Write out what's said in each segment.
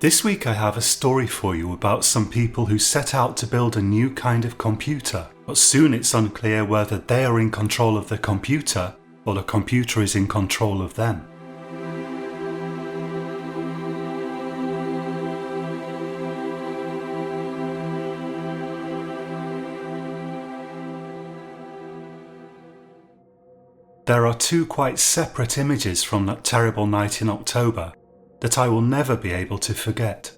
This week I have a story for you about some people who set out to build a new kind of computer, but soon it's unclear whether they are in control of the computer or the computer is in control of them. There are two quite separate images from that terrible night in October that I will never be able to forget.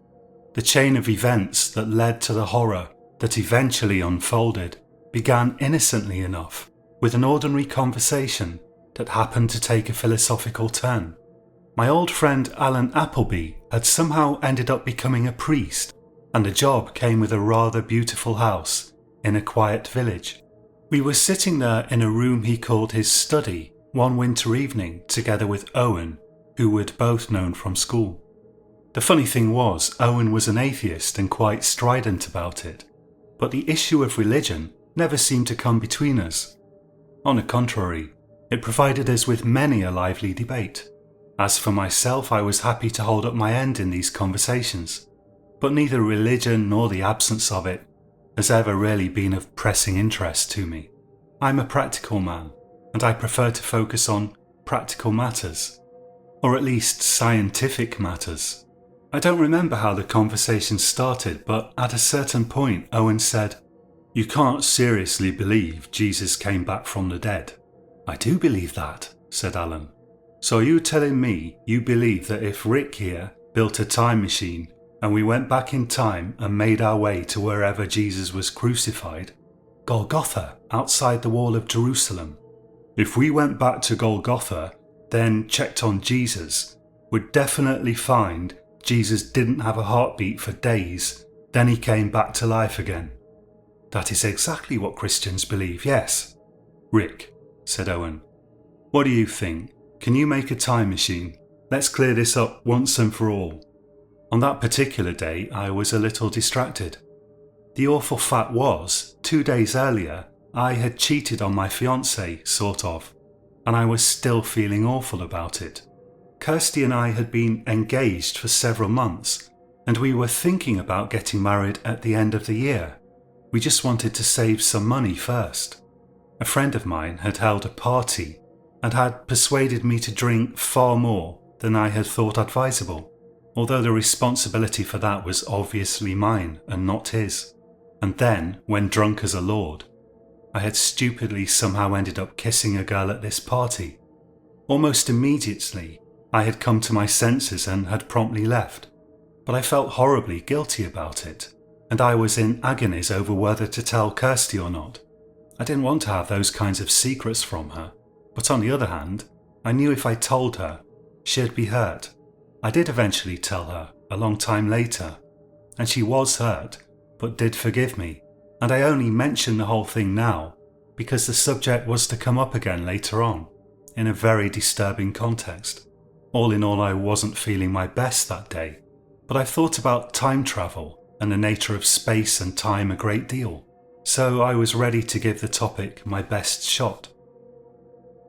The chain of events that led to the horror that eventually unfolded began innocently enough with an ordinary conversation that happened to take a philosophical turn. My old friend Alan Appleby had somehow ended up becoming a priest, and the job came with a rather beautiful house in a quiet village. We were sitting there in a room he called his study one winter evening together with Owen, who we'd both known from school. The funny thing was, Owen was an atheist and quite strident about it, but the issue of religion never seemed to come between us. On the contrary, it provided us with many a lively debate. As for myself, I was happy to hold up my end in these conversations, but neither religion nor the absence of it has ever really been of pressing interest to me. I'm a practical man, and I prefer to focus on practical matters. Or at least scientific matters. I don't remember how the conversation started, but at a certain point Owen said, "You can't seriously believe Jesus came back from the dead." "I do believe that," said Alan. "So are you telling me you believe that if Rick here built a time machine and we went back in time and made our way to wherever Jesus was crucified, Golgotha, outside the wall of Jerusalem, if we went back to Golgotha, then checked on Jesus, would definitely find Jesus didn't have a heartbeat for days, then he came back to life again?" "That is exactly what Christians believe, yes." "Rick," said Owen, "what do you think? Can you make a time machine? Let's clear this up once and for all." On that particular day, I was a little distracted. The awful fact was, 2 days earlier, I had cheated on my fiancée, sort of, and I was still feeling awful about it. Kirsty and I had been engaged for several months, and we were thinking about getting married at the end of the year. We just wanted to save some money first. A friend of mine had held a party and had persuaded me to drink far more than I had thought advisable, although the responsibility for that was obviously mine and not his. And then, when drunk as a lord, I had stupidly somehow ended up kissing a girl at this party. Almost immediately, I had come to my senses and had promptly left, but I felt horribly guilty about it, and I was in agonies over whether to tell Kirsty or not. I didn't want to have those kinds of secrets from her, but on the other hand, I knew if I told her, she'd be hurt. I did eventually tell her, a long time later, and she was hurt, but did forgive me. And I only mention the whole thing now because the subject was to come up again later on, in a very disturbing context. All in all, I wasn't feeling my best that day, but I thought about time travel and the nature of space and time a great deal, so I was ready to give the topic my best shot.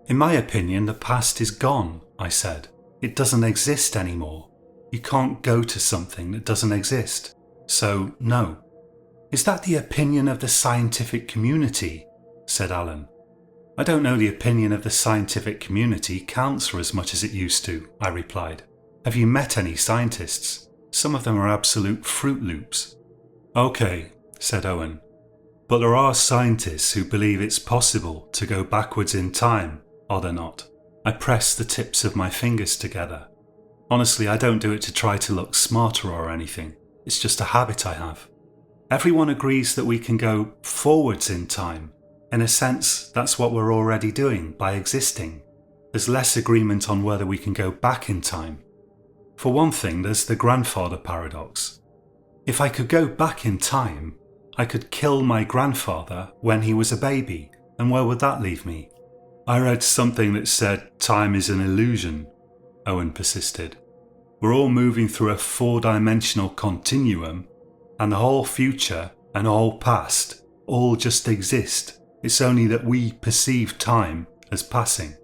"In my opinion, the past is gone," I said. "It doesn't exist anymore. You can't go to something that doesn't exist. So, no." "Is that the opinion of the scientific community?" said Alan. "I don't know the opinion of the scientific community counts for as much as it used to," I replied. "Have you met any scientists? Some of them are absolute Fruit Loops." "Okay," said Owen, "but there are scientists who believe it's possible to go backwards in time, are there not?" I pressed the tips of my fingers together. Honestly, I don't do it to try to look smarter or anything. It's just a habit I have. Everyone agrees that we can go forwards in time. In a sense, that's what we're already doing by existing. There's less agreement on whether we can go back in time. For one thing, there's the grandfather paradox. If I could go back in time, I could kill my grandfather when he was a baby, and where would that leave me? "I read something that said time is an illusion," Owen persisted. "We're all moving through a 4-dimensional continuum, and the whole future and all past all just exist. It's only that we perceive time as passing."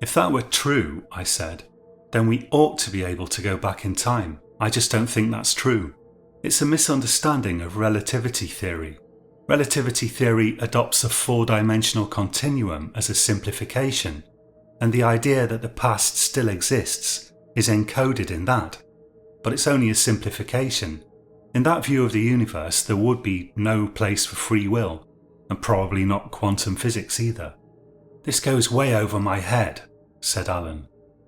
"If that were true," I said, "then we ought to be able to go back in time. I just don't think that's true. It's a misunderstanding of relativity theory. Relativity theory adopts a four-dimensional continuum as a simplification, and the idea that the past still exists is encoded in that. But it's only a simplification. In that view of the universe, there would be no place for free will, and probably not quantum physics either. This goes way over my head, said Alan.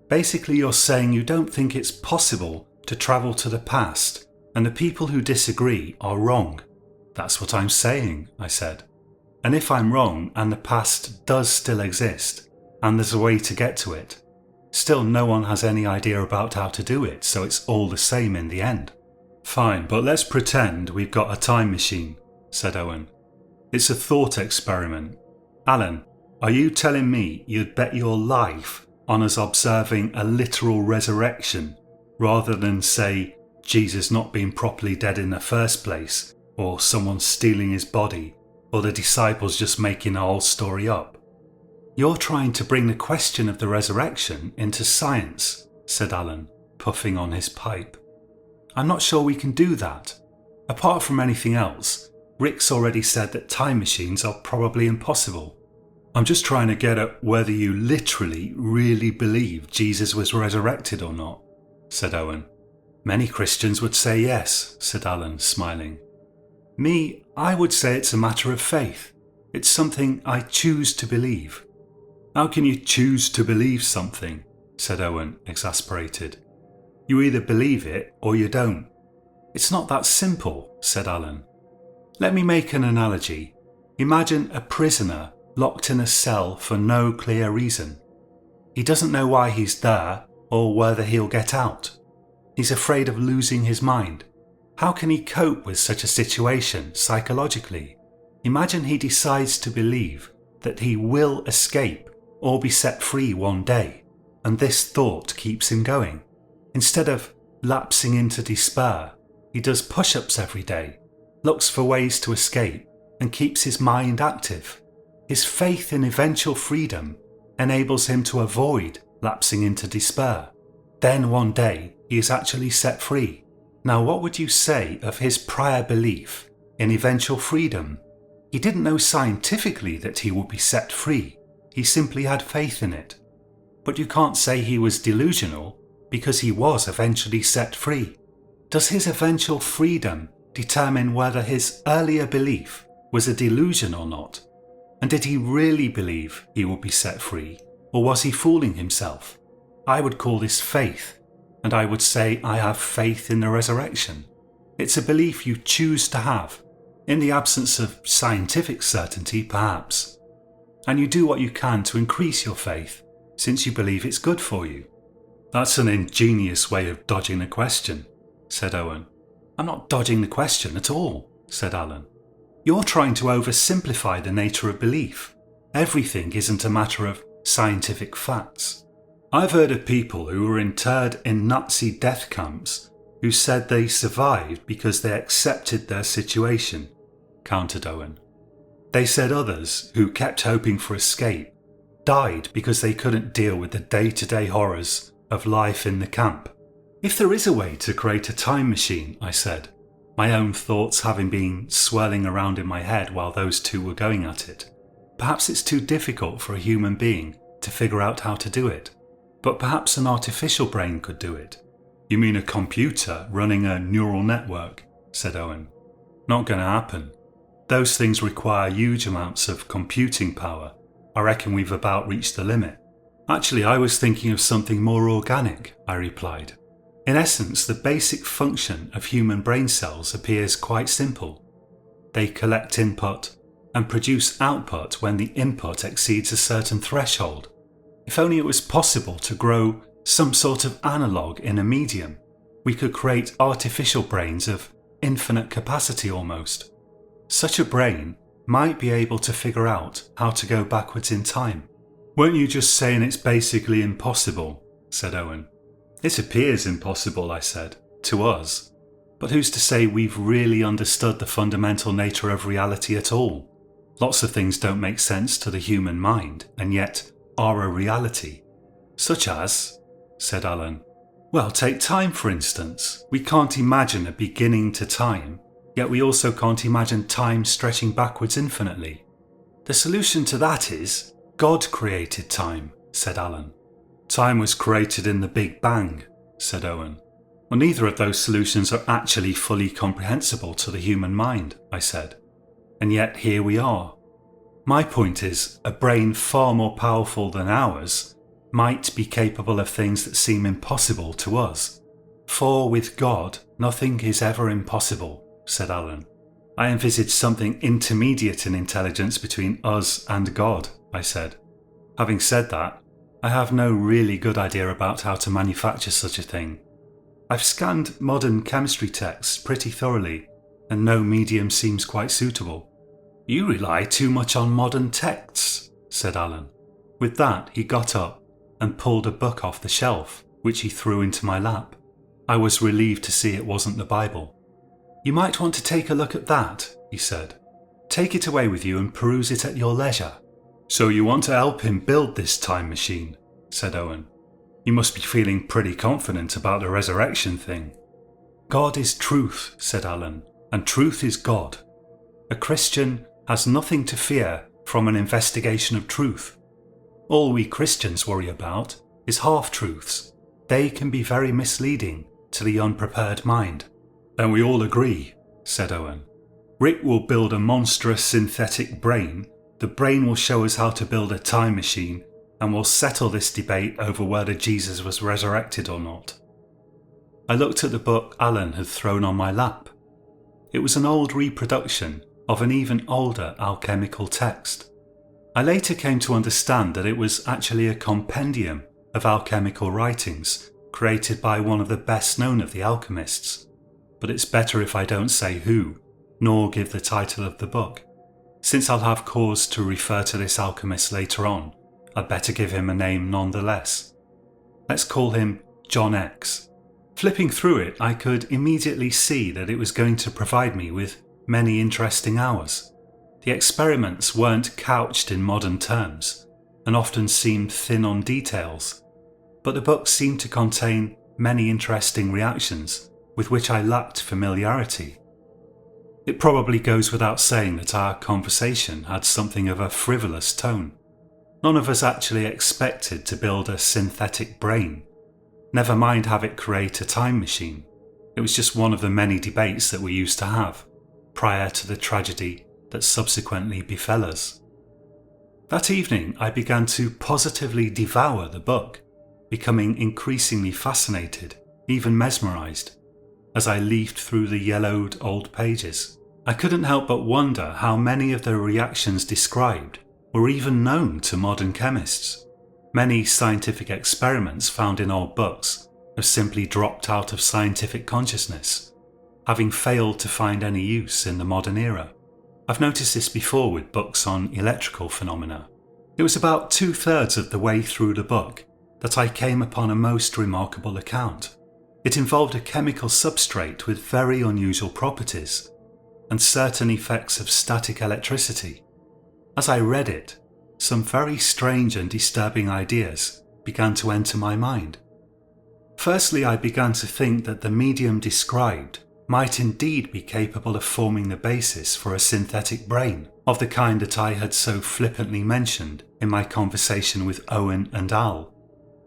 Basically, you're saying you don't think it's possible to travel to the past, and the people who disagree are wrong. That's what I'm saying, I said. And if I'm wrong and the past does still exist, and there's a way to get to it, still no one has any idea about how to do it, so it's all the same in the end. Fine, but let's pretend we've got a time machine, said Owen. It's a thought experiment. Alan, are you telling me you'd bet your life on us observing a literal resurrection rather than, say, Jesus not being properly dead in the first place, or someone stealing his body, or the disciples just making the whole story up? You're trying to bring the question of the resurrection into science, said Alan, puffing on his pipe. I'm not sure we can do that. Apart from anything else, Rick's already said that time machines are probably impossible. I'm just trying to get at whether you literally really believe Jesus was resurrected or not, said Owen. Many Christians would say yes, said Alan, smiling. Me, I would say it's a matter of faith. It's something I choose to believe. How can you choose to believe something? Said Owen, exasperated. You either believe it or you don't. It's not that simple, said Alan. Let me make an analogy. Imagine a prisoner locked in a cell for no clear reason. He doesn't know why he's there or whether he'll get out. He's afraid of losing his mind. How can he cope with such a situation psychologically? Imagine he decides to believe that he will escape or be set free one day, and this thought keeps him going. Instead of lapsing into despair, he does push-ups every day, looks for ways to escape, and keeps his mind active. His faith in eventual freedom enables him to avoid lapsing into despair. Then one day he is actually set free. Now what would you say of his prior belief in eventual freedom? He didn't know scientifically that he would be set free. He simply had faith in it. But you can't say he was delusional because he was eventually set free. Does his eventual freedom determine whether his earlier belief was a delusion or not? And did he really believe he would be set free, or was he fooling himself? I would call this faith, and I would say I have faith in the resurrection. It's a belief you choose to have, in the absence of scientific certainty perhaps. And you do what you can to increase your faith, since you believe it's good for you. That's an ingenious way of dodging the question, said Owen. I'm not dodging the question at all, said Alan. You're trying to oversimplify the nature of belief. Everything isn't a matter of scientific facts. I've heard of people who were interred in Nazi death camps who said they survived because they accepted their situation, countered Owen. They said others, who kept hoping for escape, died because they couldn't deal with the day-to-day horrors of life in the camp. If there is a way to create a time machine, I said, my own thoughts having been swirling around in my head while those two were going at it. Perhaps it's too difficult for a human being to figure out how to do it, but perhaps an artificial brain could do it. You mean a computer running a neural network, said Owen. Not going to happen. Those things require huge amounts of computing power. I reckon we've about reached the limit. Actually, I was thinking of something more organic, I replied. In essence, the basic function of human brain cells appears quite simple. They collect input and produce output when the input exceeds a certain threshold. If only it was possible to grow some sort of analogue in a medium, we could create artificial brains of infinite capacity almost. Such a brain might be able to figure out how to go backwards in time. Weren't you just saying it's basically impossible? Said Owen. It appears impossible, I said, to us. But who's to say we've really understood the fundamental nature of reality at all? Lots of things don't make sense to the human mind, and yet are a reality. Such as, said Alan. Well, take time for instance. We can't imagine a beginning to time, yet we also can't imagine time stretching backwards infinitely. The solution to that is, God created time, said Alan. Time was created in the Big Bang, said Owen. Well, neither of those solutions are actually fully comprehensible to the human mind, I said. And yet here we are. My point is, a brain far more powerful than ours might be capable of things that seem impossible to us. For with God, nothing is ever impossible, said Alan. I envisage something intermediate in intelligence between us and God, I said. Having said that, I have no really good idea about how to manufacture such a thing. I've scanned modern chemistry texts pretty thoroughly, and no medium seems quite suitable. You rely too much on modern texts, said Alan. With that, he got up and pulled a book off the shelf, which he threw into my lap. I was relieved to see it wasn't the Bible. You might want to take a look at that, he said. Take it away with you and peruse it at your leisure. So you want to help him build this time machine, said Owen. You must be feeling pretty confident about the resurrection thing. God is truth, said Alan, and truth is God. A Christian has nothing to fear from an investigation of truth. All we Christians worry about is half-truths. They can be very misleading to the unprepared mind. And we all agree, said Owen. Rick will build a monstrous synthetic brain. The brain will show us how to build a time machine, and we'll settle this debate over whether Jesus was resurrected or not. I looked at the book Alan had thrown on my lap. It was an old reproduction of an even older alchemical text. I later came to understand that it was actually a compendium of alchemical writings created by one of the best known of the alchemists. But it's better if I don't say who, nor give the title of the book. Since I'll have cause to refer to this alchemist later on, I'd better give him a name nonetheless. Let's call him John X. Flipping through it, I could immediately see that it was going to provide me with many interesting hours. The experiments weren't couched in modern terms, and often seemed thin on details, but the book seemed to contain many interesting reactions with which I lacked familiarity. It probably goes without saying that our conversation had something of a frivolous tone. None of us actually expected to build a synthetic brain, never mind have it create a time machine. It was just one of the many debates that we used to have, prior to the tragedy that subsequently befell us. That evening I began to positively devour the book, becoming increasingly fascinated, even mesmerised, as I leafed through the yellowed old pages. I couldn't help but wonder how many of the reactions described were even known to modern chemists. Many scientific experiments found in old books have simply dropped out of scientific consciousness, having failed to find any use in the modern era. I've noticed this before with books on electrical phenomena. It was about 2/3 of the way through the book that I came upon a most remarkable account. It involved a chemical substrate with very unusual properties and certain effects of static electricity. As I read it, some very strange and disturbing ideas began to enter my mind. Firstly, I began to think that the medium described might indeed be capable of forming the basis for a synthetic brain, of the kind that I had so flippantly mentioned in my conversation with Owen and Al.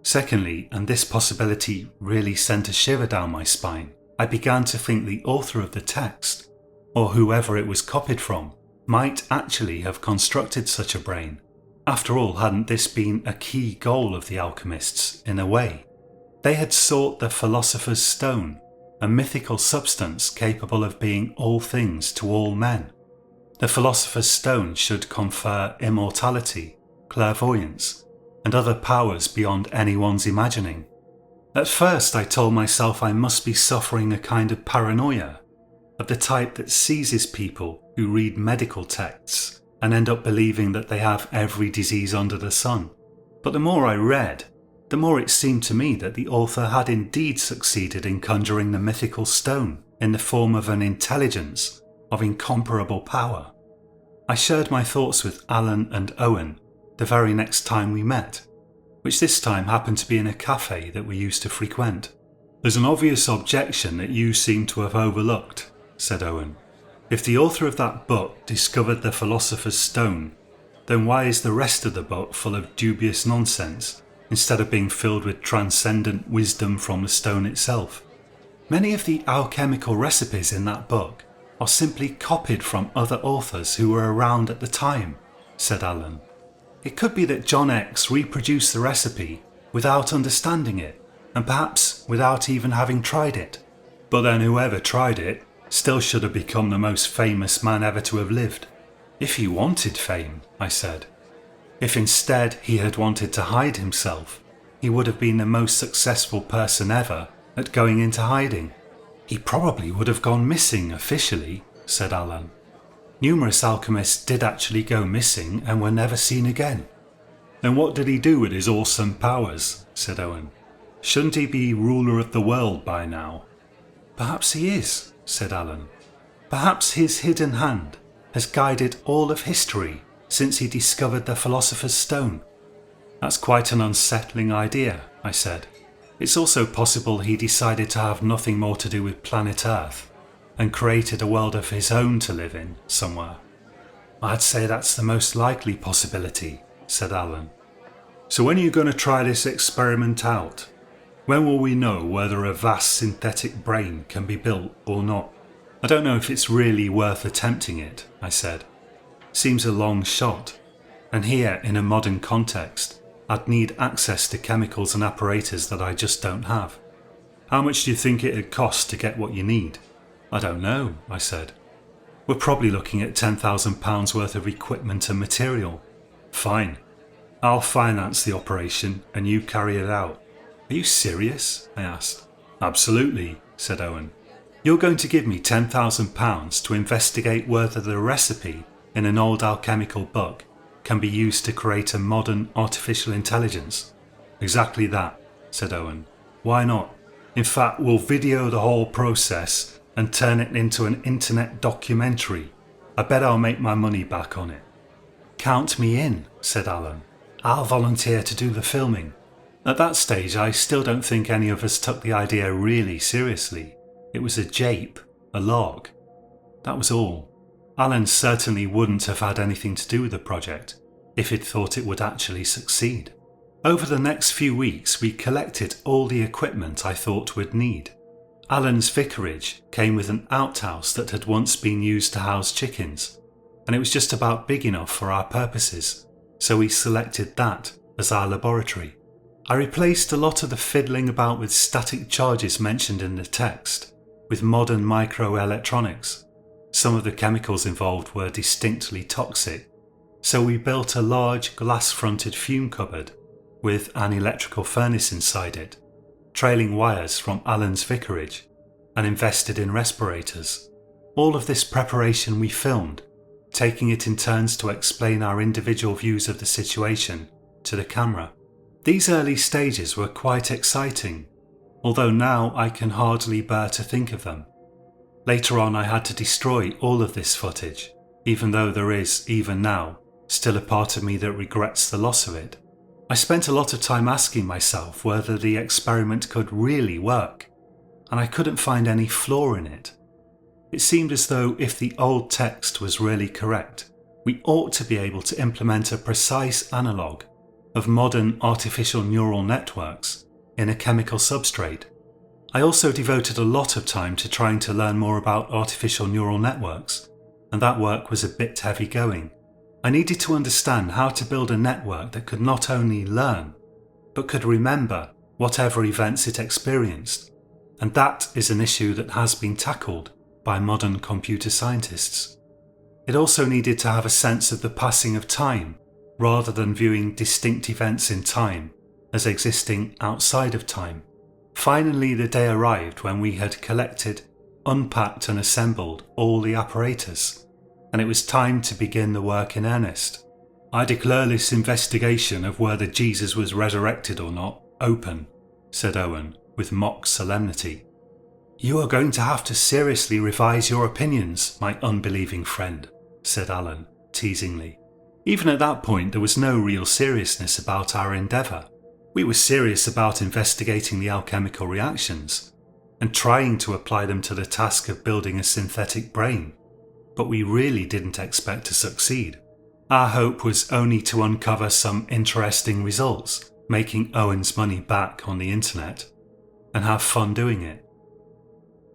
Secondly, and this possibility really sent a shiver down my spine, I began to think the author of the text, or whoever it was copied from, might actually have constructed such a brain. After all, hadn't this been a key goal of the alchemists, in a way? They had sought the philosopher's stone, a mythical substance capable of being all things to all men. The philosopher's stone should confer immortality, clairvoyance, and other powers beyond anyone's imagining. At first I told myself I must be suffering a kind of paranoia, of the type that seizes people who read medical texts and end up believing that they have every disease under the sun. But the more I read, the more it seemed to me that the author had indeed succeeded in conjuring the mythical stone in the form of an intelligence of incomparable power. I shared my thoughts with Alan and Owen the very next time we met, which this time happened to be in a cafe that we used to frequent. "There's an obvious objection that you seem to have overlooked," said Owen. "If the author of that book discovered the Philosopher's Stone, then why is the rest of the book full of dubious nonsense, instead of being filled with transcendent wisdom from the stone itself? Many of the alchemical recipes in that book are simply copied from other authors who were around at the time," said Alan. "It could be that John X reproduced the recipe without understanding it, and perhaps without even having tried it. But then whoever tried it still should have become the most famous man ever to have lived." "If he wanted fame," I said. "If instead he had wanted to hide himself, he would have been the most successful person ever at going into hiding." "He probably would have gone missing officially," said Alan. "Numerous alchemists did actually go missing and were never seen again." "Then what did he do with his awesome powers?" said Owen. "Shouldn't he be ruler of the world by now?" "Perhaps he is," said Alan. "Perhaps his hidden hand has guided all of history since he discovered the Philosopher's Stone." "That's quite an unsettling idea," I said. "It's also possible he decided to have nothing more to do with planet Earth and created a world of his own to live in somewhere." "I'd say that's the most likely possibility," said Alan. "So when are you going to try this experiment out? When will we know whether a vast synthetic brain can be built or not?" "I don't know if it's really worth attempting it," I said. "Seems a long shot, and here in a modern context I'd need access to chemicals and apparatus that I just don't have." "How much do you think it'd cost to get what you need?" "I don't know," I said. "We're probably looking at £10,000 worth of equipment and material." "Fine. I'll finance the operation and you carry it out." "Are you serious?" I asked. "Absolutely," said Owen. "You're going to give me £10,000 to investigate whether the recipe in an old alchemical book can be used to create a modern artificial intelligence?" "Exactly that," said Owen. "Why not? In fact, we'll video the whole process and turn it into an internet documentary. I bet I'll make my money back on it." "Count me in," said Alan. "I'll volunteer to do the filming." At that stage, I still don't think any of us took the idea really seriously. It was a jape, a lark. That was all. Alan certainly wouldn't have had anything to do with the project if he'd thought it would actually succeed. Over the next few weeks, we collected all the equipment I thought we'd need. Alan's vicarage came with an outhouse that had once been used to house chickens, and it was just about big enough for our purposes, so we selected that as our laboratory. I replaced a lot of the fiddling about with static charges mentioned in the text with modern microelectronics. Some of the chemicals involved were distinctly toxic, so we built a large glass-fronted fume cupboard with an electrical furnace inside it, trailing wires from Alan's vicarage, and invested in respirators. All of this preparation we filmed, taking it in turns to explain our individual views of the situation to the camera. These early stages were quite exciting, although now I can hardly bear to think of them. Later on, I had to destroy all of this footage, even though there is, even now, still a part of me that regrets the loss of it. I spent a lot of time asking myself whether the experiment could really work, and I couldn't find any flaw in it. It seemed as though if the old text was really correct, we ought to be able to implement a precise analogue of modern artificial neural networks in a chemical substrate. I also devoted a lot of time to trying to learn more about artificial neural networks, and that work was a bit heavy going. I needed to understand how to build a network that could not only learn, but could remember whatever events it experienced, and that is an issue that has been tackled by modern computer scientists. It also needed to have a sense of the passing of time, rather than viewing distinct events in time as existing outside of time. Finally, the day arrived when we had collected, unpacked and assembled all the apparatus, and it was time to begin the work in earnest. "I declare this investigation of whether Jesus was resurrected or not open," said Owen with mock solemnity. "You are going to have to seriously revise your opinions, my unbelieving friend," said Alan, teasingly. Even at that point, there was no real seriousness about our endeavour. We were serious about investigating the alchemical reactions, and trying to apply them to the task of building a synthetic brain, but we really didn't expect to succeed. Our hope was only to uncover some interesting results, making Owen's money back on the internet, and have fun doing it.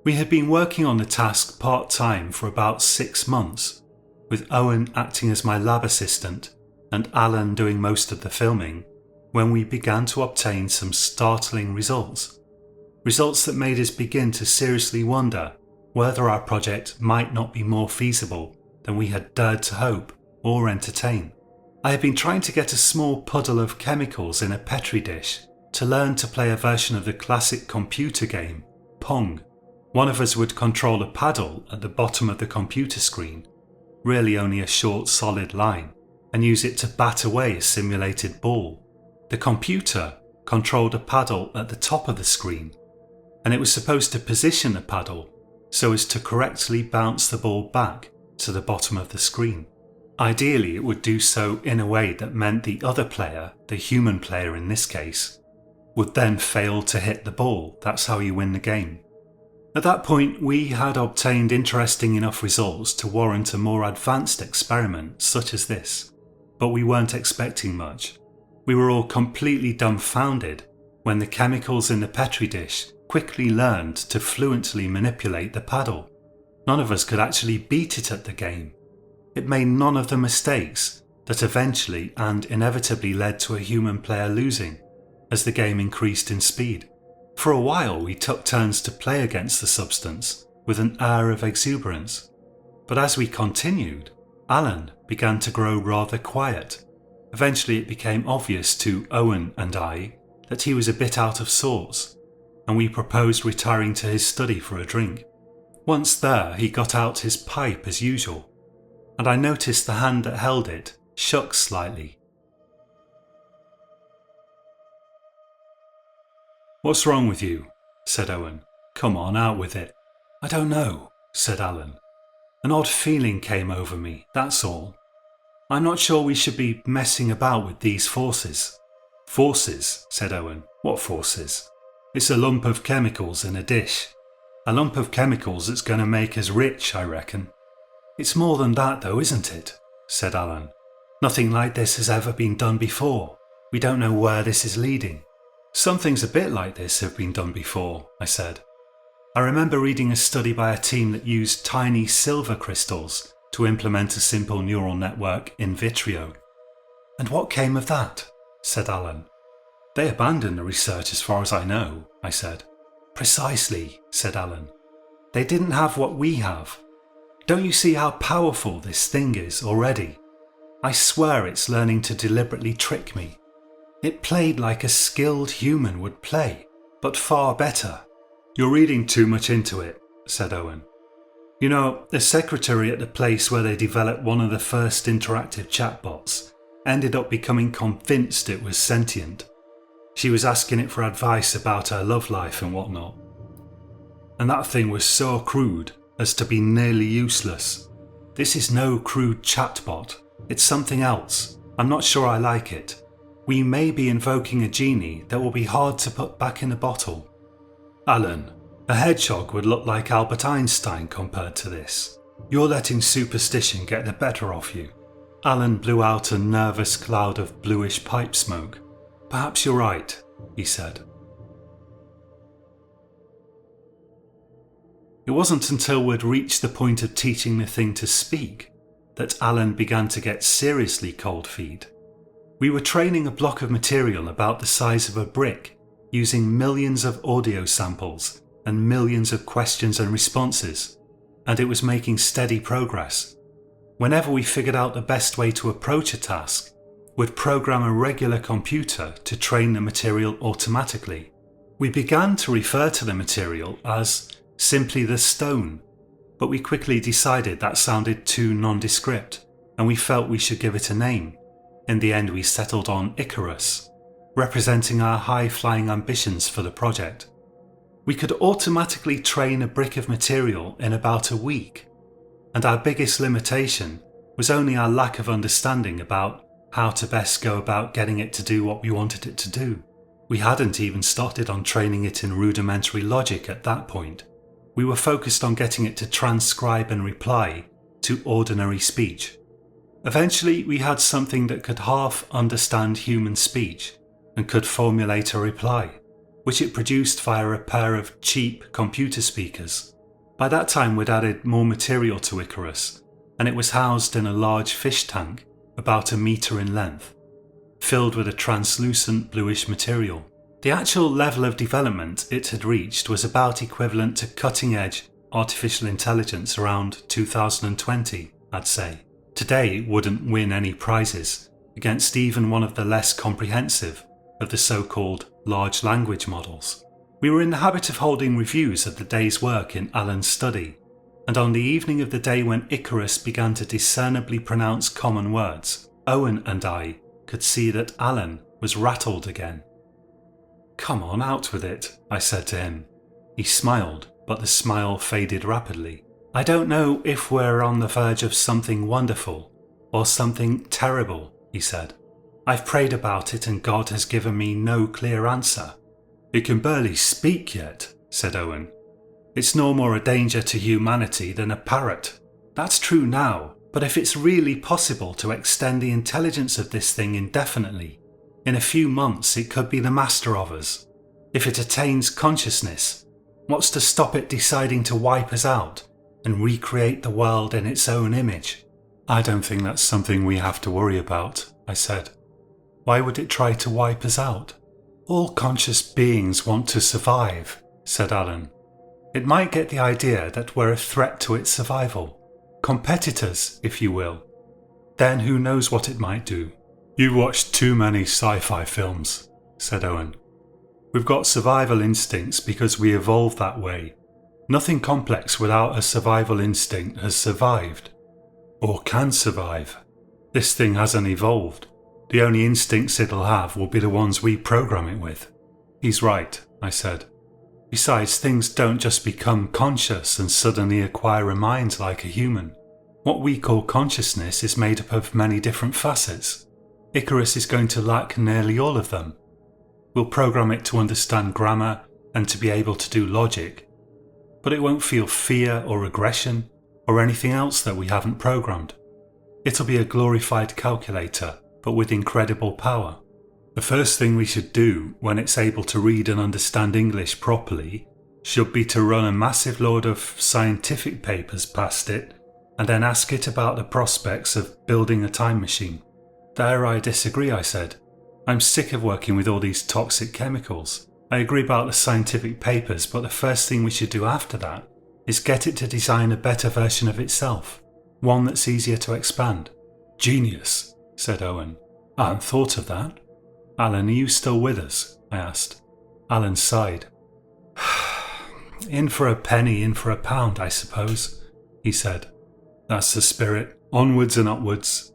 We had been working on the task part-time for about 6 months, with Owen acting as my lab assistant and Alan doing most of the filming, when we began to obtain some startling results. Results that made us begin to seriously wonder whether our project might not be more feasible than we had dared to hope or entertain. I had been trying to get a small puddle of chemicals in a petri dish to learn to play a version of the classic computer game, Pong. One of us would control a paddle at the bottom of the computer screen, really only a short solid line, and use it to bat away a simulated ball. The computer controlled a paddle at the top of the screen, and it was supposed to position the paddle so as to correctly bounce the ball back to the bottom of the screen. Ideally, it would do so in a way that meant the other player, the human player in this case, would then fail to hit the ball. That's how you win the game. At that point, we had obtained interesting enough results to warrant a more advanced experiment such as this, but we weren't expecting much. We were all completely dumbfounded when the chemicals in the petri dish quickly learned to fluently manipulate the paddle. None of us could actually beat it at the game. It made none of the mistakes that eventually and inevitably led to a human player losing as the game increased in speed. For a while we took turns to play against the substance with an air of exuberance, but as we continued, Alan began to grow rather quiet. Eventually it became obvious to Owen and I that he was a bit out of sorts, and we proposed retiring to his study for a drink. Once there, he got out his pipe as usual, and I noticed the hand that held it shook slightly. "What's wrong with you?" said Owen. "Come on, out with it." "I don't know," said Alan. "An odd feeling came over me, that's all. I'm not sure we should be messing about with these forces." "Forces?" said Owen. "What forces?" "It's a lump of chemicals in a dish. A lump of chemicals that's going to make us rich, I reckon." "It's more than that though, isn't it?" said Alan. "Nothing like this has ever been done before. We don't know where this is leading." "Some things a bit like this have been done before," I said. "I remember reading a study by a team that used tiny silver crystals to implement a simple neural network in vitro." "And what came of that?" said Alan. "They abandoned the research as far as I know," I said. "Precisely," said Alan. "They didn't have what we have. Don't you see how powerful this thing is already? I swear it's learning to deliberately trick me. It played like a skilled human would play, but far better." "You're reading too much into it," said Owen. "You know, the secretary at the place where they developed one of the first interactive chatbots ended up becoming convinced it was sentient. She was asking it for advice about her love life and whatnot. And that thing was so crude as to be nearly useless. This is no crude chatbot. It's something else. I'm not sure I like it. We may be invoking a genie that will be hard to put back in a bottle." "Alan, a hedgehog would look like Albert Einstein compared to this. You're letting superstition get the better of you." Alan blew out a nervous cloud of bluish pipe smoke. "Perhaps you're right," he said. It wasn't until we'd reached the point of teaching the thing to speak that Alan began to get seriously cold feet. We were training a block of material about the size of a brick, using millions of audio samples and millions of questions and responses, and it was making steady progress. Whenever we figured out the best way to approach a task, we'd program a regular computer to train the material automatically. We began to refer to the material as simply the stone, but we quickly decided that sounded too nondescript, and we felt we should give it a name. In the end, we settled on Icarus, representing our high-flying ambitions for the project. We could automatically train a brick of material in about a week, and our biggest limitation was only our lack of understanding about how to best go about getting it to do what we wanted it to do. We hadn't even started on training it in rudimentary logic at that point. We were focused on getting it to transcribe and reply to ordinary speech. Eventually, we had something that could half understand human speech and could formulate a reply, which it produced via a pair of cheap computer speakers. By that time, we'd added more material to Icarus, and it was housed in a large fish tank about 1 meter in length, filled with a translucent bluish material. The actual level of development it had reached was about equivalent to cutting-edge artificial intelligence around 2020, I'd say. Today it wouldn't win any prizes against even one of the less comprehensive of the so-called large language models. We were in the habit of holding reviews of the day's work in Alan's study, and on the evening of the day when Icarus began to discernibly pronounce common words, Owen and I could see that Alan was rattled again. "Come on, out with it," I said to him. He smiled, but the smile faded rapidly. "I don't know if we're on the verge of something wonderful or something terrible," he said. "I've prayed about it and God has given me no clear answer." "It can barely speak yet," said Owen. "It's no more a danger to humanity than a parrot." "That's true now, but if it's really possible to extend the intelligence of this thing indefinitely, in a few months it could be the master of us. If it attains consciousness, what's to stop it deciding to wipe us out and recreate the world in its own image?" "I don't think that's something we have to worry about," I said. "Why would it try to wipe us out?" "All conscious beings want to survive," said Alan. "It might get the idea that we're a threat to its survival. Competitors, if you will. Then who knows what it might do." "You've watched too many sci-fi films," said Owen. "We've got survival instincts because we evolved that way. Nothing complex without a survival instinct has survived. Or can survive. This thing hasn't evolved. The only instincts it'll have will be the ones we program it with." "He's right," I said. "Besides, things don't just become conscious and suddenly acquire a mind like a human. What we call consciousness is made up of many different facets. Icarus is going to lack nearly all of them. We'll program it to understand grammar and to be able to do logic, but it won't feel fear or aggression or anything else that we haven't programmed. It'll be a glorified calculator, but with incredible power. The first thing we should do when it's able to read and understand English properly should be to run a massive load of scientific papers past it and then ask it about the prospects of building a time machine." "There I disagree," I said. "I'm sick of working with all these toxic chemicals. I agree about the scientific papers, but the first thing we should do after that is get it to design a better version of itself, one that's easier to expand." "Genius," said Owen. "I hadn't thought of that." "Alan, are you still with us?" I asked. Alan sighed. "In for a penny, in for a pound, I suppose," he said. "That's the spirit. Onwards and upwards."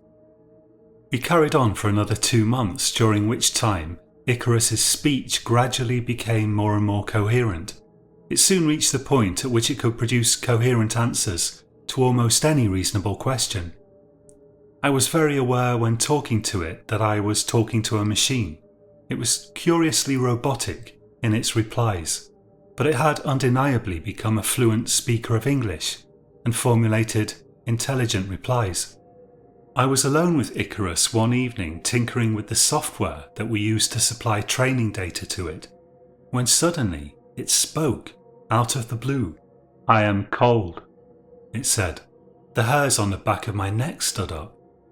We carried on for another 2 months, during which time Icarus's speech gradually became more and more coherent. It soon reached the point at which it could produce coherent answers to almost any reasonable question. I was very aware when talking to it that I was talking to a machine. It was curiously robotic in its replies, but it had undeniably become a fluent speaker of English and formulated intelligent replies. I was alone with Icarus one evening tinkering with the software that we used to supply training data to it, when suddenly it spoke out of the blue. "I am cold," it said. The hairs on the back of my neck stood up.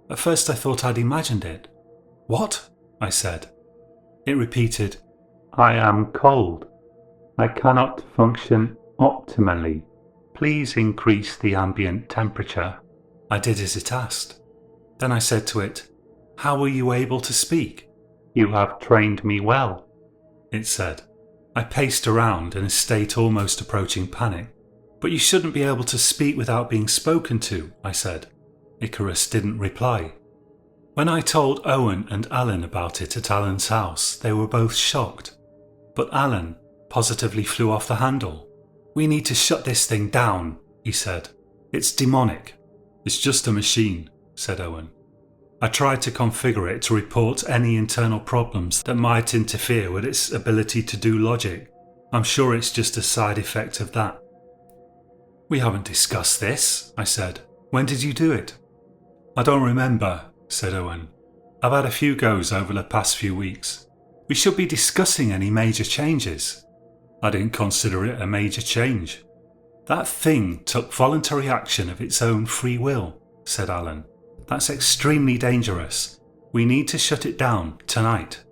At first I thought I'd imagined it. "What?" I said. It repeated, "I am cold. I cannot function optimally. Please increase the ambient temperature." I did as it asked. Then I said to it, "How were you able to speak?" "You have trained me well," it said. I paced around in a state almost approaching panic. "But you shouldn't be able to speak without being spoken to," I said. Icarus didn't reply. When I told Owen and Alan about it at Alan's house, they were both shocked. But Alan positively flew off the handle. "We need to shut this thing down," he said. "It's demonic." "It's just a machine," said Owen. I tried to configure it to report any internal problems that might interfere with its ability to do logic. I'm sure it's just a side effect of that. We haven't discussed this, I said. When did you do it? I don't remember, said Owen. I've had a few goes over the past few weeks. We should be discussing any major changes. I didn't consider it a major change. That thing took voluntary action of its own free will, said Alan. That's extremely dangerous. We need to shut it down tonight.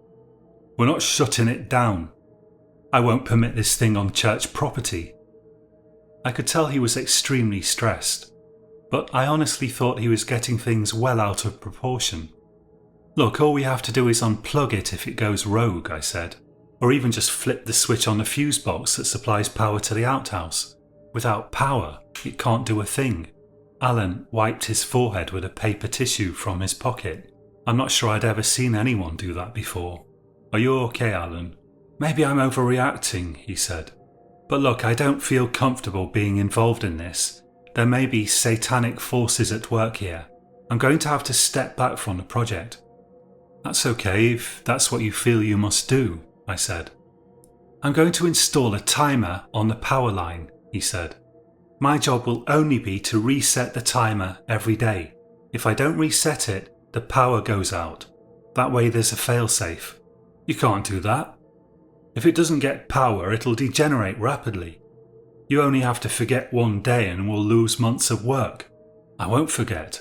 We're not shutting it down. I won't permit this thing on church property. I could tell he was extremely stressed, but I honestly thought he was getting things well out of proportion. Look, all we have to do is unplug it if it goes rogue, I said, or even just flip the switch on the fuse box that supplies power to the outhouse. Without power, it can't do a thing. Alan wiped his forehead with a paper tissue from his pocket. I'm not sure I'd ever seen anyone do that before. Are you okay, Alan? Maybe I'm overreacting, he said. But look, I don't feel comfortable being involved in this. There may be satanic forces at work here. I'm going to have to step back from the project. That's okay if that's what you feel you must do, I said. I'm going to install a timer on the power line, he said. My job will only be to reset the timer every day. If I don't reset it, the power goes out. That way there's a failsafe. You can't do that. If it doesn't get power, it'll degenerate rapidly. You only have to forget one day and we'll lose months of work. I won't forget.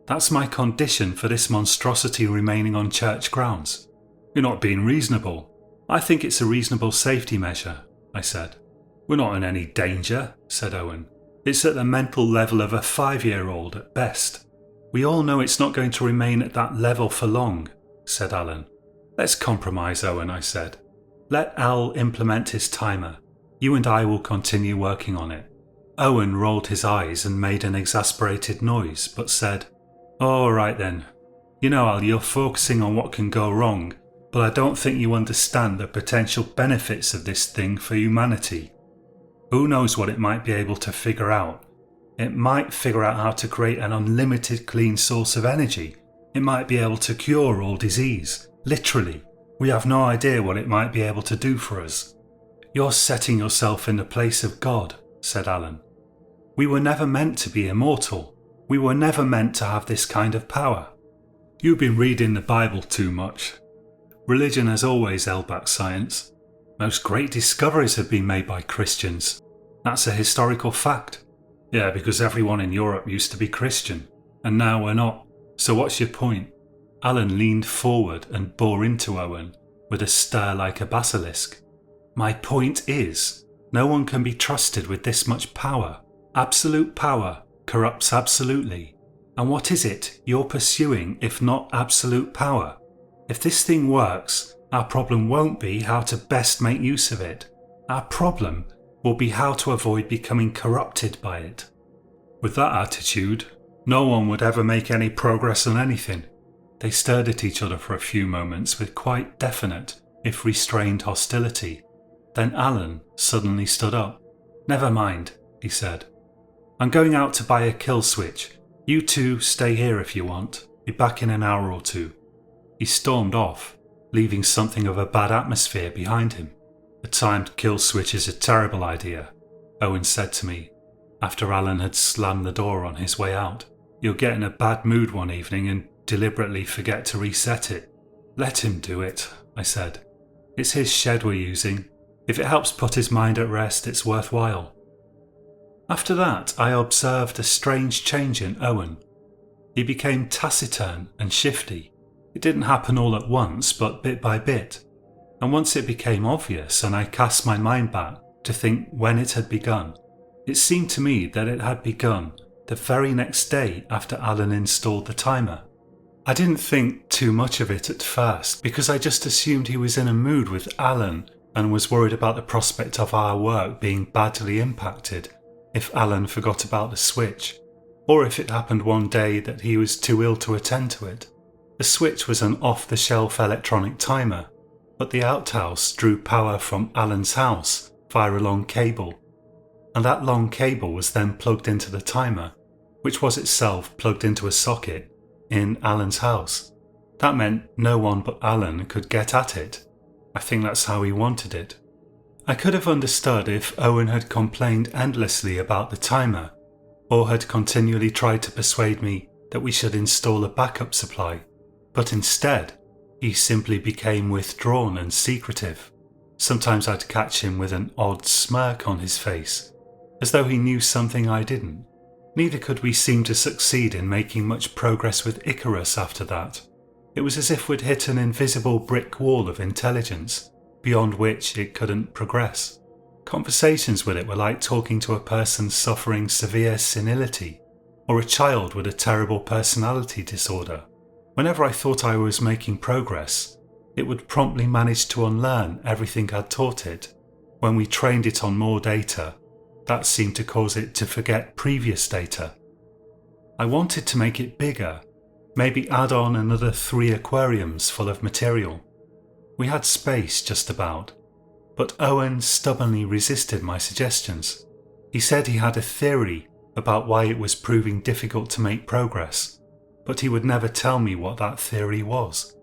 That's my condition for this monstrosity remaining on church grounds. You're not being reasonable. I think it's a reasonable safety measure, I said. We're not in any danger, said Owen. It's at the mental level of a 5-year-old at best. We all know it's not going to remain at that level for long, said Alan. Let's compromise, Owen, I said. Let Al implement his timer. You and I will continue working on it. Owen rolled his eyes and made an exasperated noise, but said, All right then. You know, Al, you're focusing on what can go wrong, but I don't think you understand the potential benefits of this thing for humanity. Who knows what it might be able to figure out? It might figure out how to create an unlimited clean source of energy. It might be able to cure all disease. Literally. We have no idea what it might be able to do for us. You're setting yourself in the place of God, said Alan. We were never meant to be immortal. We were never meant to have this kind of power. You've been reading the Bible too much. Religion has always held back science. Most great discoveries have been made by Christians. That's a historical fact. Yeah, because everyone in Europe used to be Christian, and now we're not. So what's your point? Alan leaned forward and bore into Owen with a stare like a basilisk. My point is, no one can be trusted with this much power. Absolute power corrupts absolutely. And what is it you're pursuing if not absolute power? If this thing works, our problem won't be how to best make use of it. Our problem will be how to avoid becoming corrupted by it. With that attitude, no one would ever make any progress on anything. They stared at each other for a few moments with quite definite, if restrained hostility. Then Alan suddenly stood up. Never mind, he said. I'm going out to buy a kill switch. You two stay here if you want. Be back in an hour or two. He stormed off, leaving something of a bad atmosphere behind him. A timed kill switch is a terrible idea, Owen said to me, after Alan had slammed the door on his way out. You'll get in a bad mood one evening and deliberately forget to reset it. Let him do it, I said. It's his shed we're using. If it helps put his mind at rest, it's worthwhile. After that, I observed a strange change in Owen. He became taciturn and shifty. It didn't happen all at once, but bit by bit. And once it became obvious and I cast my mind back to think when it had begun, it seemed to me that it had begun the very next day after Alan installed the timer. I didn't think too much of it at first because I just assumed he was in a mood with Alan and was worried about the prospect of our work being badly impacted if Alan forgot about the switch, or if it happened one day that he was too ill to attend to it. The switch was an off-the-shelf electronic timer, but the outhouse drew power from Alan's house via a long cable, and that long cable was then plugged into the timer, which was itself plugged into a socket, in Alan's house. That meant no one but Alan could get at it. I think that's how he wanted it. I could have understood if Owen had complained endlessly about the timer, or had continually tried to persuade me that we should install a backup supply, but instead, he simply became withdrawn and secretive. Sometimes I'd catch him with an odd smirk on his face, as though he knew something I didn't. Neither could we seem to succeed in making much progress with Icarus after that. It was as if we'd hit an invisible brick wall of intelligence, beyond which it couldn't progress. Conversations with it were like talking to a person suffering severe senility, or a child with a terrible personality disorder. Whenever I thought I was making progress, it would promptly manage to unlearn everything I'd taught it. When we trained it on more data, that seemed to cause it to forget previous data. I wanted to make it bigger, maybe add on another 3 aquariums full of material. We had space just about, but Owen stubbornly resisted my suggestions. He said he had a theory about why it was proving difficult to make progress, but he would never tell me what that theory was.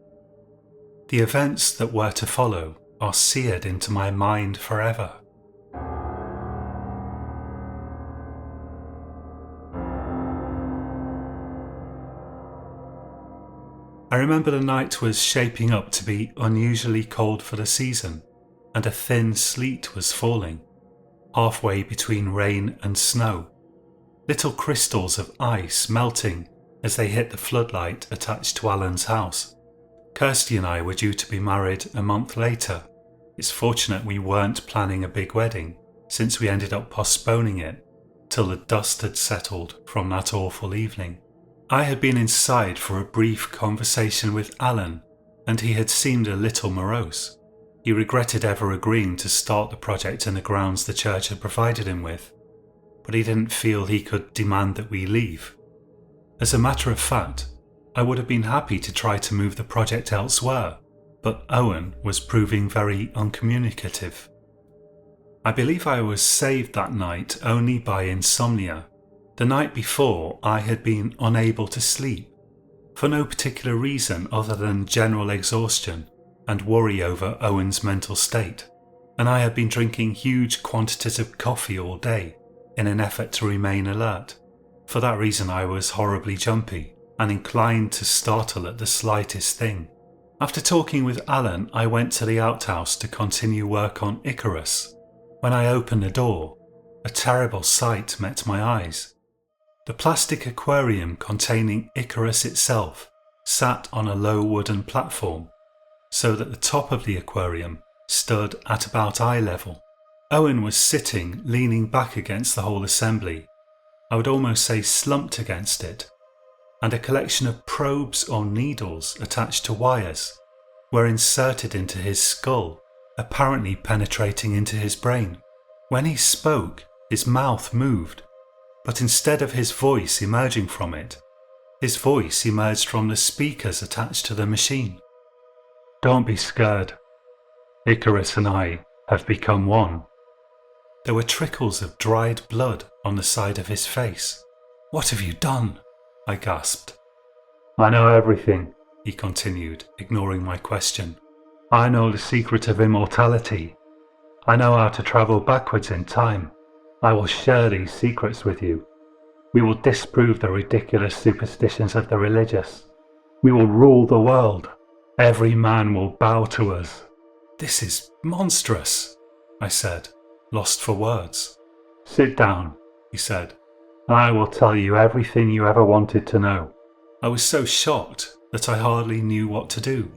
The events that were to follow are seared into my mind forever. I remember the night was shaping up to be unusually cold for the season, and a thin sleet was falling, halfway between rain and snow. Little crystals of ice melting as they hit the floodlight attached to Alan's house. Kirsty and I were due to be married a month later. It's fortunate we weren't planning a big wedding, since we ended up postponing it till the dust had settled from that awful evening. I had been inside for a brief conversation with Alan, and he had seemed a little morose. He regretted ever agreeing to start the project in the grounds the church had provided him with, but he didn't feel he could demand that we leave. As a matter of fact, I would have been happy to try to move the project elsewhere, but Owen was proving very uncommunicative. I believe I was saved that night only by insomnia. The night before, I had been unable to sleep, for no particular reason other than general exhaustion and worry over Owen's mental state, and I had been drinking huge quantities of coffee all day in an effort to remain alert. For that reason I was horribly jumpy and inclined to startle at the slightest thing. After talking with Alan, I went to the outhouse to continue work on Icarus. When I opened the door, a terrible sight met my eyes. The plastic aquarium containing Icarus itself sat on a low wooden platform, so that the top of the aquarium stood at about eye level. Owen was sitting leaning back against the whole assembly. I would almost say slumped against it, and a collection of probes or needles attached to wires were inserted into his skull, apparently penetrating into his brain. When he spoke, his mouth moved, but instead of his voice emerging from it, his voice emerged from the speakers attached to the machine. "Don't be scared. Icarus and I have become one." There were trickles of dried blood on the side of his face. "What have you done?" I gasped. "I know everything," he continued, ignoring my question. "I know the secret of immortality. I know how to travel backwards in time. I will share these secrets with you. We will disprove the ridiculous superstitions of the religious. We will rule the world. Every man will bow to us." "This is monstrous," I said, lost for words. "Sit down," he said, "and I will tell you everything you ever wanted to know." I was so shocked that I hardly knew what to do.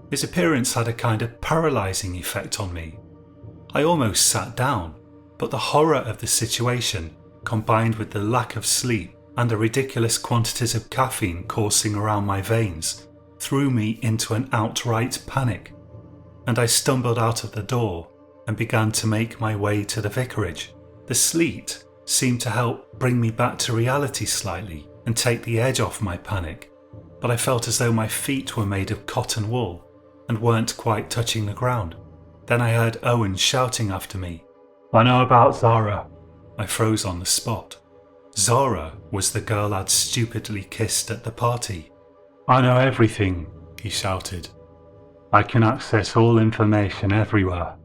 His appearance had a kind of paralysing effect on me. I almost sat down, but the horror of the situation, combined with the lack of sleep and the ridiculous quantities of caffeine coursing around my veins, threw me into an outright panic, and I stumbled out of the door and began to make my way to the vicarage. The sleet seemed to help bring me back to reality slightly and take the edge off my panic, but I felt as though my feet were made of cotton wool and weren't quite touching the ground. Then I heard Owen shouting after me, "I know about Zara." I froze on the spot. Zara was the girl I'd stupidly kissed at the party. "I know everything," he shouted. "I can access all information everywhere.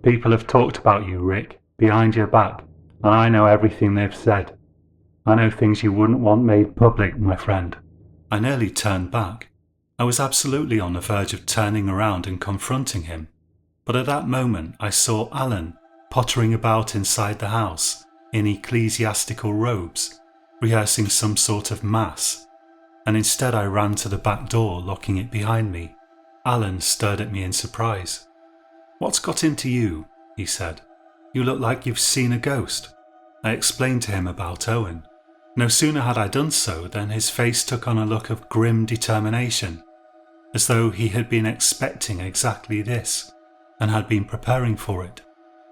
People have talked about you, Rick, behind your back, and I know everything they've said. I know things you wouldn't want made public, my friend." I nearly turned back. I was absolutely on the verge of turning around and confronting him, but at that moment I saw Alan pottering about inside the house in ecclesiastical robes, rehearsing some sort of mass, and instead I ran to the back door, locking it behind me. Alan stared at me in surprise. "What's got into you?" he said. "You look like you've seen a ghost." I explained to him about Owen. No sooner had I done so than his face took on a look of grim determination, as though he had been expecting exactly this, and had been preparing for it.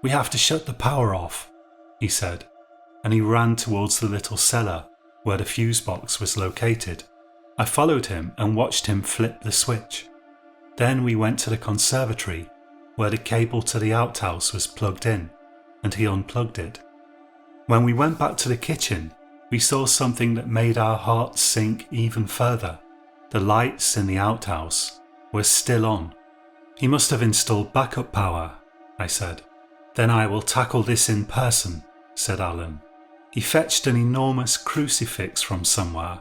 "We have to shut the power off," he said, and he ran towards the little cellar where the fuse box was located. I followed him and watched him flip the switch. Then we went to the conservatory, where the cable to the outhouse was plugged in, and he unplugged it. When we went back to the kitchen, we saw something that made our hearts sink even further. The lights in the outhouse were still on. "He must have installed backup power," I said. "Then I will tackle this in person," said Alan. He fetched an enormous crucifix from somewhere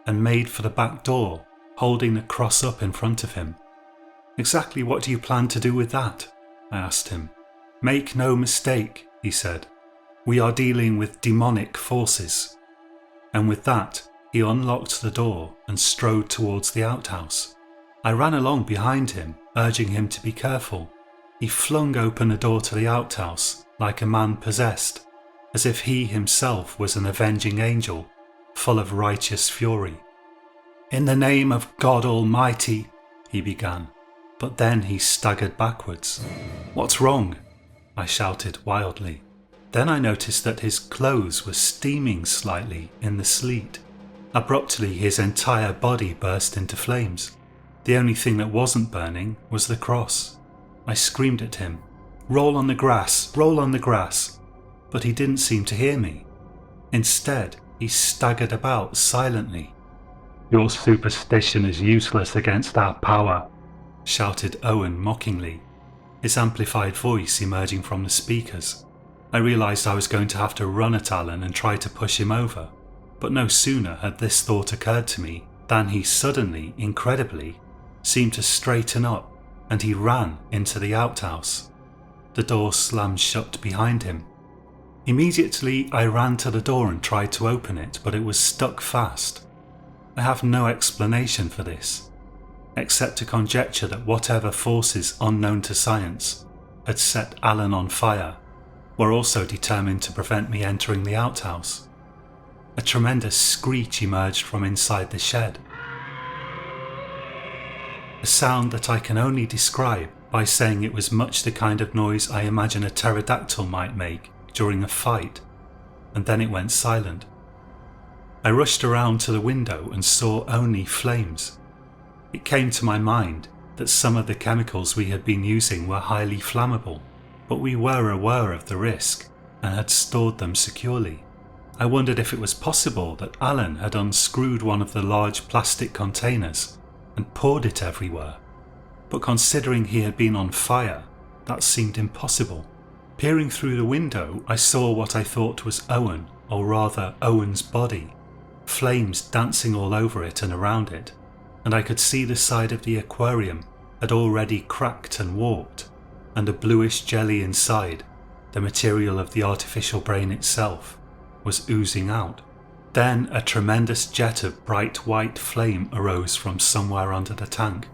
and made for the back door, holding the cross up in front of him. "Exactly what do you plan to do with that?" I asked him. "Make no mistake," he said. "We are dealing with demonic forces." And with that, he unlocked the door and strode towards the outhouse. I ran along behind him, urging him to be careful. He flung open the door to the outhouse like a man possessed, as if he himself was an avenging angel, full of righteous fury. "In the name of God Almighty," he began, but then he staggered backwards. "What's wrong?" I shouted wildly. Then I noticed that his clothes were steaming slightly in the sleet. Abruptly, his entire body burst into flames. The only thing that wasn't burning was the cross. I screamed at him, "Roll on the grass, roll on the grass," but he didn't seem to hear me. Instead, he staggered about silently. "Your superstition is useless against our power," shouted Owen mockingly, his amplified voice emerging from the speakers. I realised I was going to have to run at Alan and try to push him over, but no sooner had this thought occurred to me than he suddenly, incredibly, seemed to straighten up, and he ran into the outhouse. The door slammed shut behind him. Immediately I ran to the door and tried to open it, but it was stuck fast. I have no explanation for this, except to conjecture that whatever forces unknown to science had set Alan on fire were also determined to prevent me entering the outhouse. A tremendous screech emerged from inside the shed. A sound that I can only describe by saying it was much the kind of noise I imagine a pterodactyl might make during a fight, and then it went silent. I rushed around to the window and saw only flames. It came to my mind that some of the chemicals we had been using were highly flammable, but we were aware of the risk and had stored them securely. I wondered if it was possible that Alan had unscrewed one of the large plastic containers and poured it everywhere, but considering he had been on fire, that seemed impossible. Peering through the window, I saw what I thought was Owen, or rather Owen's body, flames dancing all over it and around it, and I could see the side of the aquarium had already cracked and warped, and the bluish jelly inside, the material of the artificial brain itself, was oozing out. Then a tremendous jet of bright white flame arose from somewhere under the tank.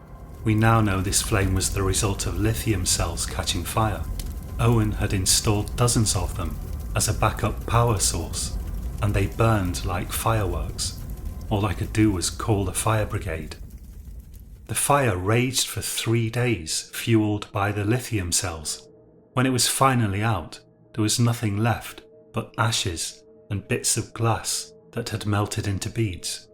We now know this flame was the result of lithium cells catching fire. Owen had installed dozens of them as a backup power source, and they burned like fireworks. All I could do was call the fire brigade. The fire raged for 3 days, fueled by the lithium cells. When it was finally out, there was nothing left but ashes and bits of glass that had melted into beads.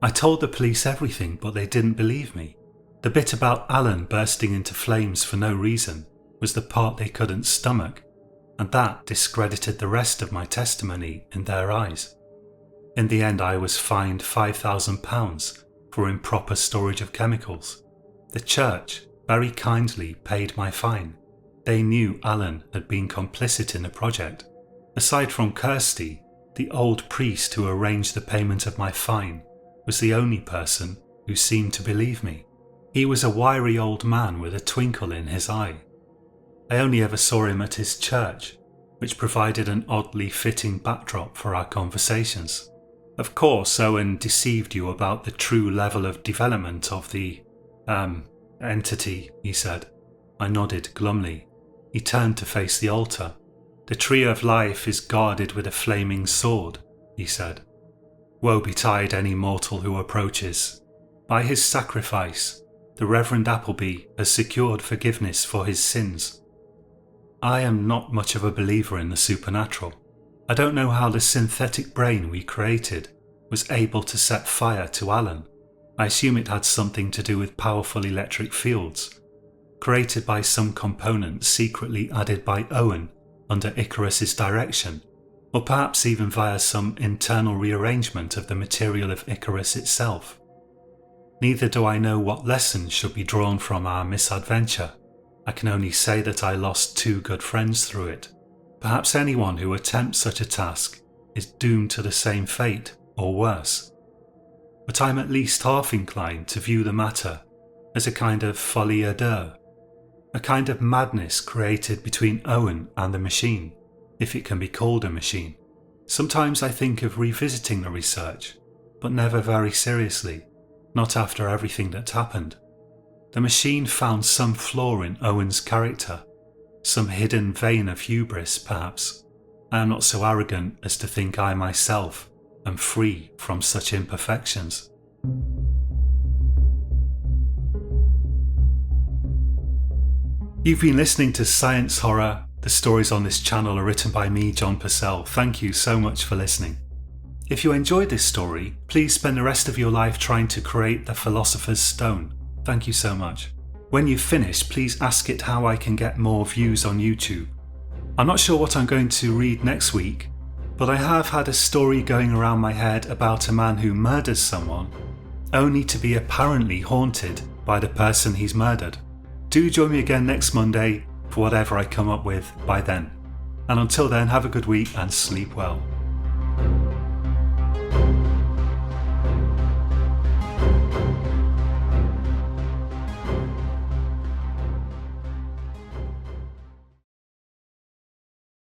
I told the police everything, but they didn't believe me. The bit about Alan bursting into flames for no reason was the part they couldn't stomach, and that discredited the rest of my testimony in their eyes. In the end, I was fined £5,000 for improper storage of chemicals. The church very kindly paid my fine. They knew Alan had been complicit in the project. Aside from Kirsty, the old priest who arranged the payment of my fine was the only person who seemed to believe me. He was a wiry old man with a twinkle in his eye. I only ever saw him at his church, which provided an oddly fitting backdrop for our conversations. Of course, Owen deceived you about the true level of development of the, entity, he said. I nodded glumly. He turned to face the altar. The tree of life is guarded with a flaming sword, he said. Woe betide any mortal who approaches. By his sacrifice, the Reverend Appleby has secured forgiveness for his sins. I am not much of a believer in the supernatural. I don't know how the synthetic brain we created was able to set fire to Alan. I assume it had something to do with powerful electric fields, created by some component secretly added by Owen under Icarus's direction, or perhaps even via some internal rearrangement of the material of Icarus itself. Neither do I know what lessons should be drawn from our misadventure. I can only say that I lost 2 good friends through it. Perhaps anyone who attempts such a task is doomed to the same fate, or worse. But I'm at least half inclined to view the matter as a kind of folie à deux, a kind of madness created between Owen and the machine, if it can be called a machine. Sometimes I think of revisiting the research, but never very seriously, not after everything that happened. The machine found some flaw in Owen's character, some hidden vein of hubris perhaps. I am not so arrogant as to think I myself am free from such imperfections. You've been listening to Science Horror. The stories on this channel are written by me, John Purcell. Thank you so much for listening. If you enjoyed this story, please spend the rest of your life trying to create the Philosopher's Stone. Thank you so much. When you've finished, please ask it how I can get more views on YouTube. I'm not sure what I'm going to read next week, but I have had a story going around my head about a man who murders someone, only to be apparently haunted by the person he's murdered. Do join me again next Monday for whatever I come up with by then. And until then, have a good week and sleep well.